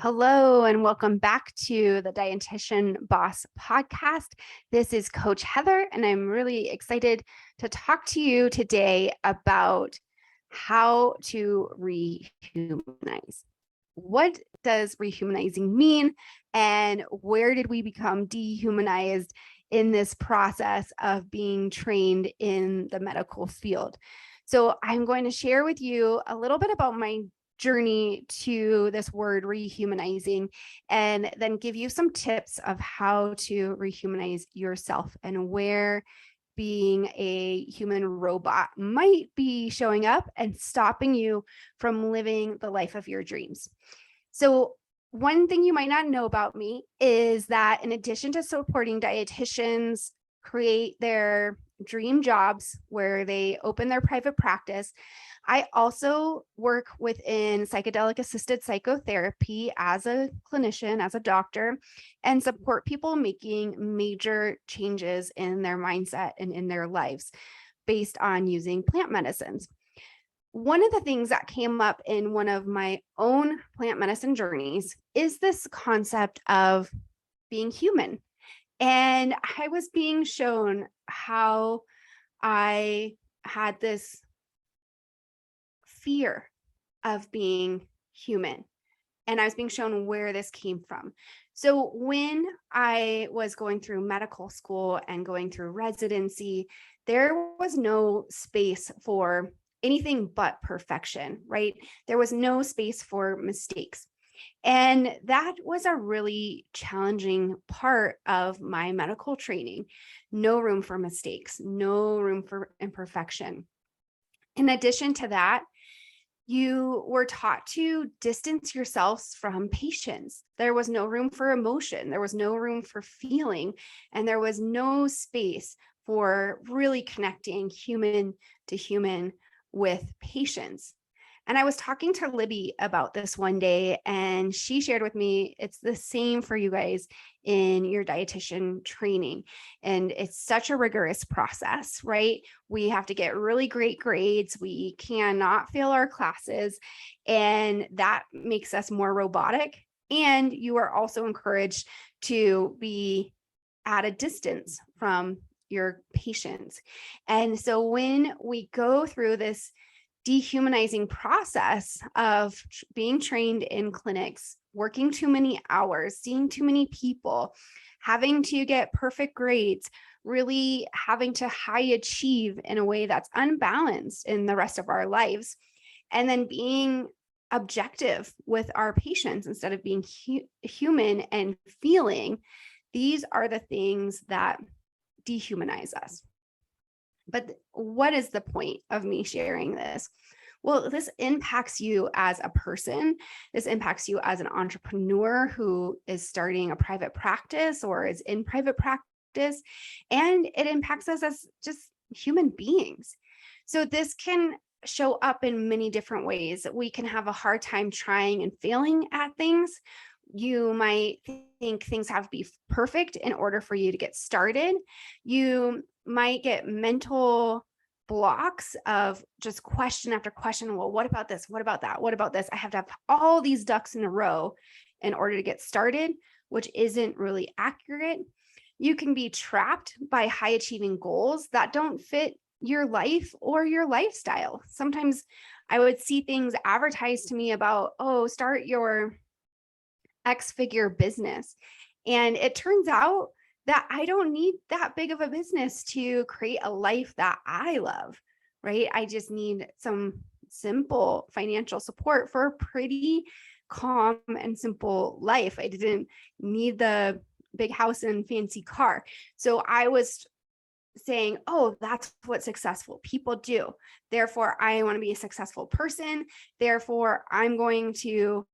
Hello, and welcome back to the Dietitian Boss podcast. This is Coach Heather, and I'm really excited to talk to you today about how to rehumanize. What does rehumanizing mean, and where did we become dehumanized in this process of being trained in the medical field? So I'm going to share with you a little bit about my journey to this word rehumanizing, and then give you some tips of how to rehumanize yourself and where being a human robot might be showing up and stopping you from living the life of your dreams. So one thing you might not know about me is that in addition to supporting dietitians create their dream jobs where they open their private practice, I also work within psychedelic assisted psychotherapy as a clinician, as a doctor, and support people making major changes in their mindset and in their lives based on using plant medicines. One of the things that came up in one of my own plant medicine journeys is this concept of being human. And I was being shown how I had this fear of being human. And I was being shown where this came from. So when I was going through medical school and going through residency, there was no space for anything but perfection, right? There was no space for mistakes. And that was a really challenging part of my medical training. No room for mistakes, no room for imperfection. In addition to that, you were taught to distance yourselves from patients. There was no room for emotion. There was no room for feeling. And there was no space for really connecting human to human with patients. And I was talking to Libby about this one day, and she shared with me it's the same for you guys in your dietitian training. And it's such a rigorous process, right? We have to get really great grades. We cannot fail our classes, and that makes us more robotic. And you are also encouraged to be at a distance from your patients. And so when we go through this dehumanizing process of being trained in clinics, working too many hours, seeing too many people, having to get perfect grades, really having to high achieve in a way that's unbalanced in the rest of our lives, and then being objective with our patients instead of being human and feeling, these are the things that dehumanize us. But what is the point of me sharing this? Well, this impacts you as a person. This impacts you as an entrepreneur who is starting a private practice or is in private practice. And it impacts us as just human beings. So this can show up in many different ways. We can have a hard time trying and failing at things. You might think things have to be perfect in order for you to get started. You might get mental blocks of just question after question. Well, what about this? What about that? What about this? I have to have all these ducks in a row in order to get started, which isn't really accurate. You can be trapped by high achieving goals that don't fit your life or your lifestyle. Sometimes I would see things advertised to me about, oh, start your X-figure business. And it turns out that I don't need that big of a business to create a life that I love, right? I just need some simple financial support for a pretty calm and simple life. I didn't need the big house and fancy car. So I was saying, oh, that's what successful people do. Therefore, I want to be a successful person. Therefore, I'm going to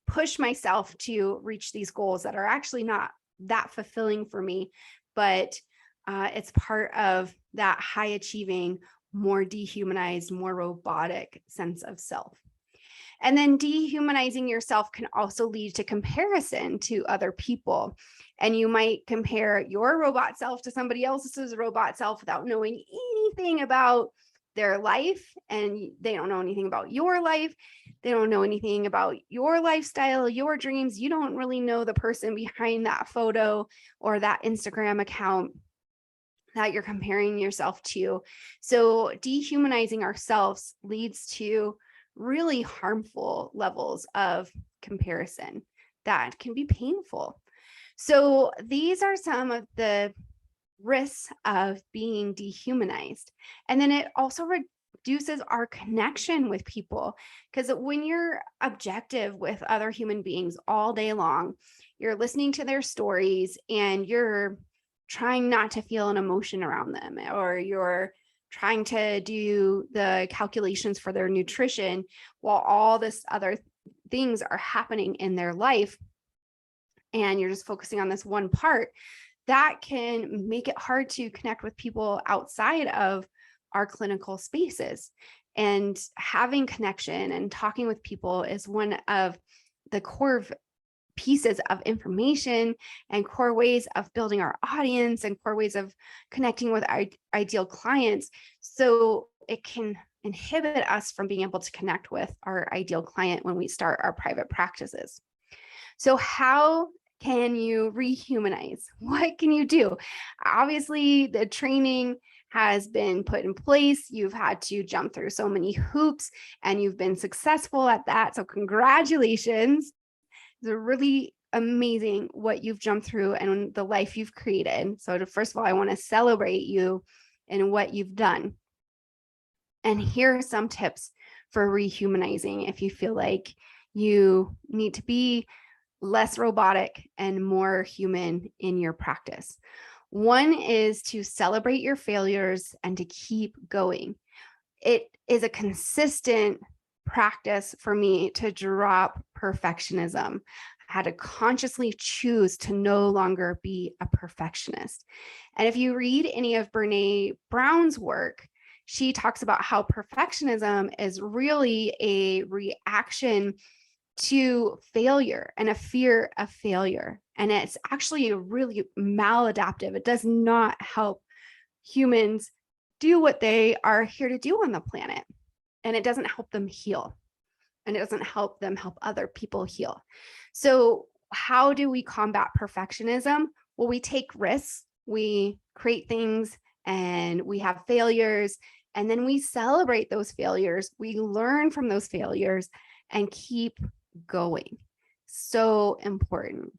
push myself to reach these goals that are actually not that fulfilling for me, but it's part of that high achieving, more dehumanized, more robotic sense of self. And then dehumanizing yourself can also lead to comparison to other people. And you might compare your robot self to somebody else's robot self without knowing anything about their life and they don't know anything about your life. They don't know anything about your lifestyle, your dreams. You don't really know the person behind that photo or that Instagram account that you're comparing yourself to. So dehumanizing ourselves leads to really harmful levels of comparison that can be painful. So these are some of the risks of being dehumanized. And then it also reduces our connection with people, because when you're objective with other human beings all day long, you're listening to their stories and you're trying not to feel an emotion around them, or you're trying to do the calculations for their nutrition while all this other things are happening in their life, and you're just focusing on this one part, that can make it hard to connect with people outside of our clinical spaces. And having connection and talking with people is one of the core pieces of information and core ways of building our audience and core ways of connecting with our ideal clients. So it can inhibit us from being able to connect with our ideal client when we start our private practices. So how can you rehumanize? What can you do? Obviously, the training has been put in place. You've had to jump through so many hoops and you've been successful at that. So congratulations. It's really amazing what you've jumped through and the life you've created. So first of all, I want to celebrate you and what you've done. And here are some tips for rehumanizing if you feel like you need to be less robotic and more human in your practice. One is to celebrate your failures and to keep going. It is a consistent practice for me to drop perfectionism. I had to consciously choose to no longer be a perfectionist. And if you read any of Brene Brown's work, she talks about how perfectionism is really a reaction to failure and a fear of failure. And it's actually really maladaptive. It does not help humans do what they are here to do on the planet. And it doesn't help them heal. And it doesn't help them help other people heal. So how do we combat perfectionism? Well, we take risks, we create things, and we have failures. And then we celebrate those failures. We learn from those failures and keep going. So important.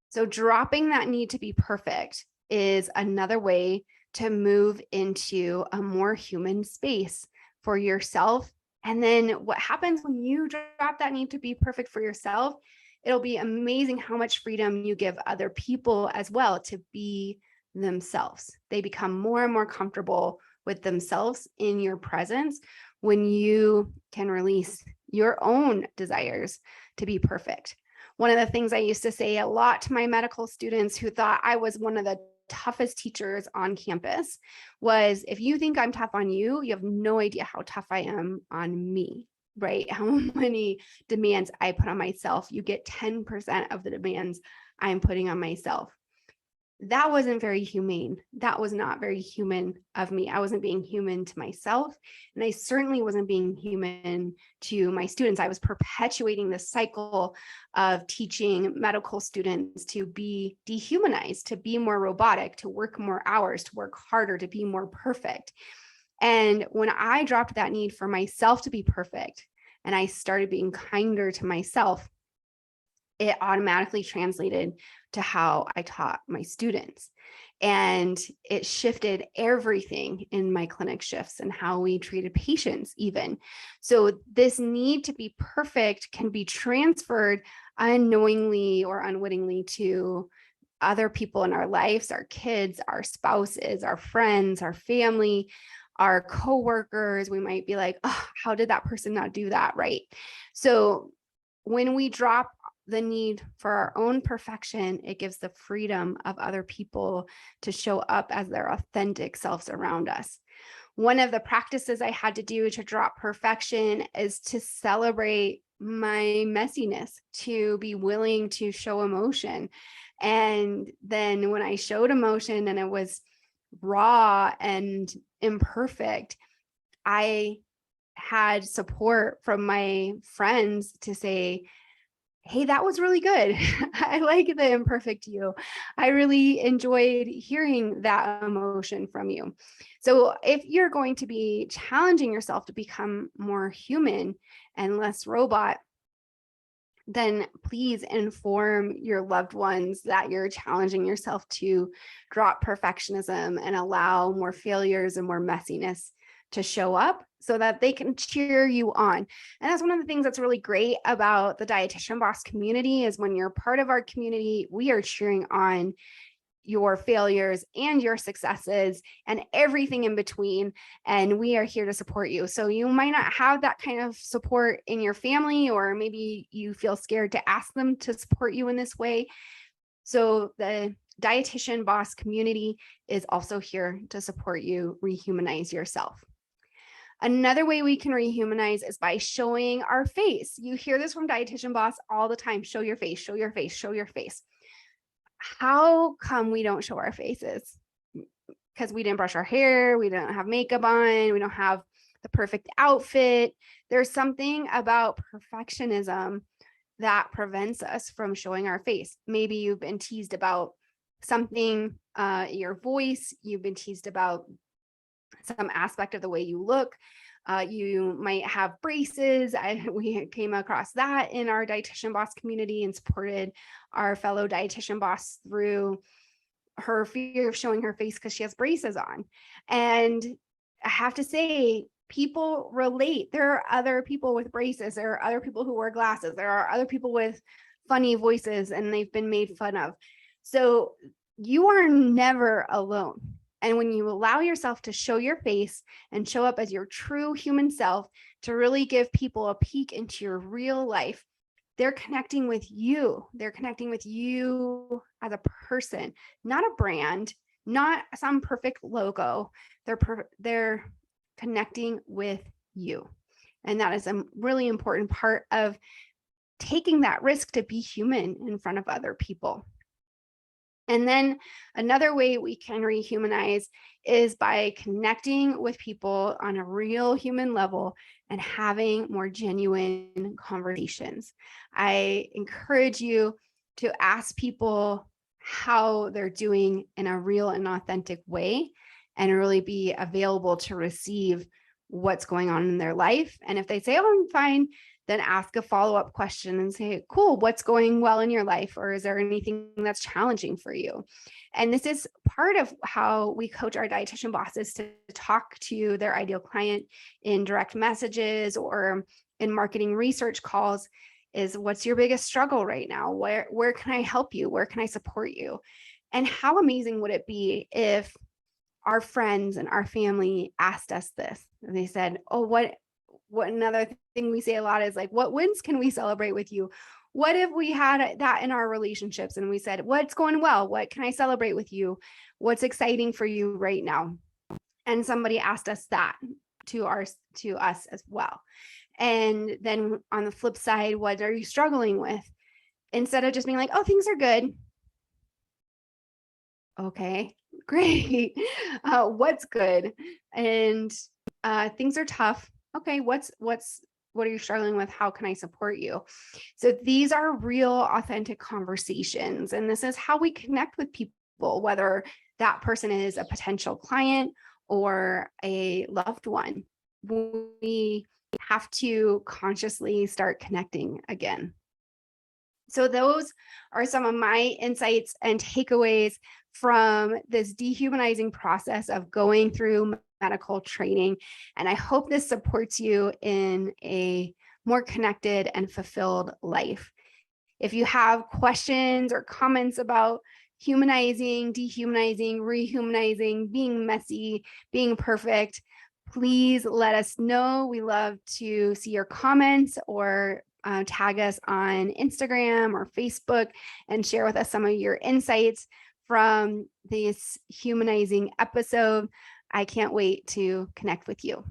So dropping that need to be perfect is another way to move into a more human space for yourself. And then what happens when you drop that need to be perfect for yourself, it'll be amazing how much freedom you give other people as well to be themselves. They become more and more comfortable with themselves in your presence when you can release your own desires to be perfect. One of the things I used to say a lot to my medical students who thought I was one of the toughest teachers on campus was, if you think I'm tough on you, you have no idea how tough I am on me, right? How many demands I put on myself. You get 10% of the demands I'm putting on myself. That wasn't very humane. That was not very human of me. I wasn't being human to myself. And I certainly wasn't being human to my students. I was perpetuating this cycle of teaching medical students to be dehumanized, to be more robotic, to work more hours, to work harder, to be more perfect. And when I dropped that need for myself to be perfect, and I started being kinder to myself, it automatically translated to how I taught my students. And it shifted everything in my clinic shifts and how we treated patients even. So this need to be perfect can be transferred unknowingly or unwittingly to other people in our lives, our kids, our spouses, our friends, our family, our coworkers. We might be like, oh, how did that person not do that right? So when we drop the need for our own perfection, it gives the freedom of other people to show up as their authentic selves around us. One of the practices I had to do to drop perfection is to celebrate my messiness, to be willing to show emotion. And then when I showed emotion and it was raw and imperfect, I had support from my friends to say, hey, that was really good. I like the imperfect you. I really enjoyed hearing that emotion from you. So if you're going to be challenging yourself to become more human and less robot, then please inform your loved ones that you're challenging yourself to drop perfectionism and allow more failures and more messiness to show up so that they can cheer you on. And that's one of the things that's really great about the Dietitian Boss community is when you're part of our community, we are cheering on your failures and your successes and everything in between. And we are here to support you. So you might not have that kind of support in your family, or maybe you feel scared to ask them to support you in this way. So the Dietitian Boss community is also here to support you rehumanize yourself. Another way we can rehumanize is by showing our face. You hear this from Dietitian Boss all the time. Show your face, show your face, show your face. How come we don't show our faces? Because we didn't brush our hair, we don't have makeup on, we don't have the perfect outfit. There's something about perfectionism that prevents us from showing our face. Maybe you've been teased about something, your voice, you've been teased about some aspect of the way you look. You might have braces. We came across that in our Dietitian Boss community and supported our fellow Dietitian Boss through her fear of showing her face because she has braces on. And I have to say, people relate. There are other people with braces. There are other people who wear glasses. There are other people with funny voices and they've been made fun of. So you are never alone. And when you allow yourself to show your face and show up as your true human self, to really give people a peek into your real life, they're connecting with you. They're connecting with you as a person, not a brand, not some perfect logo. They're connecting with you. And that is a really important part of taking that risk to be human in front of other people. And then another way we can rehumanize is by connecting with people on a real human level and having more genuine conversations. I encourage you to ask people how they're doing in a real and authentic way and really be available to receive what's going on in their life. And if they say, oh, I'm fine, then ask a follow-up question and say, cool, what's going well in your life? Or is there anything that's challenging for you? And this is part of how we coach our dietitian bosses to talk to their ideal client in direct messages or in marketing research calls is, what's your biggest struggle right now? Where can I help you? Where can I support you? And how amazing would it be if our friends and our family asked us this and they said, oh, what another thing we say a lot is like, what wins can we celebrate with you? What if we had that in our relationships and we said, what's going well? What can I celebrate with you? What's exciting for you right now? And somebody asked us that to us as well. And then on the flip side, what are you struggling with? Instead of just being like, oh, things are good. Okay, great. What's good? And things are tough. Okay, what are you struggling with? How can I support you? So these are real, authentic conversations. And this is how we connect with people, whether that person is a potential client or a loved one. We have to consciously start connecting again. So those are some of my insights and takeaways from this dehumanizing process of going through medical training. And I hope this supports you in a more connected and fulfilled life. If you have questions or comments about humanizing, dehumanizing, rehumanizing, being messy, being perfect, please let us know. We love to see your comments or tag us on Instagram or Facebook and share with us some of your insights from this humanizing episode. I can't wait to connect with you.